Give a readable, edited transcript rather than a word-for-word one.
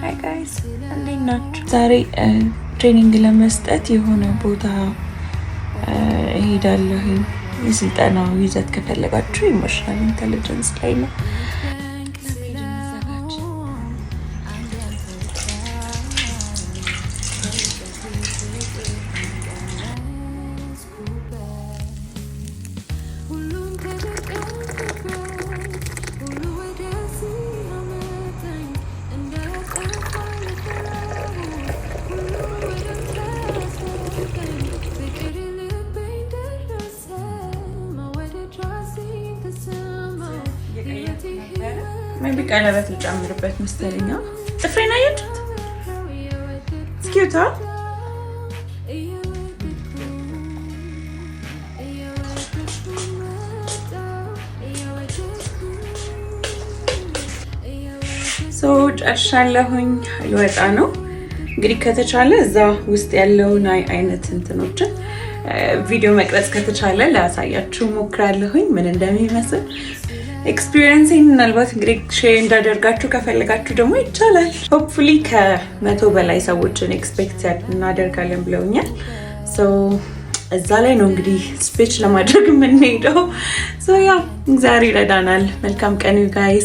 Hi guys, እንዴት ናችሁ? ዛሬ ትሬኒንግ ለመስጠት የሆነ ቦታ እሄዳለሁ። የስልጠናው ይዘት ከፈለጋችሁ ኢሞሽናል ኢንተለጀንስ ላይ ነው። maybe ቀለበት ልጨምርበት መሰለኝ። ጥፍሬን አያችሁት? ስኪዩታ ጨርሻለሁኝ። ልወጣ ነው እንግዲህ ከተቻለ እዛ ውስጥ ያለውን አይነት እንትኖችን ቪዲዮ መቅረጽ ከተቻለ ላሳያችሁ ሞክራለሁኝ ምን እንደሚመስል ኤክስፒሪየንሲን ምናልባት እንግዲህ ሼር እንዳደርጋችሁ ከፈለጋችሁ ደግሞ ይቻላል። ሆፕፉሊ ከ100 በላይ ሰዎችን ኤክስፔክት እናደርጋለን ብለውኛል። እዛ ላይ ነው እንግዲህ ስፒች ለማድረግ የምንሄደው። ያ እግዚአብሔር ይረዳናል። መልካም ቀን ጋይስ።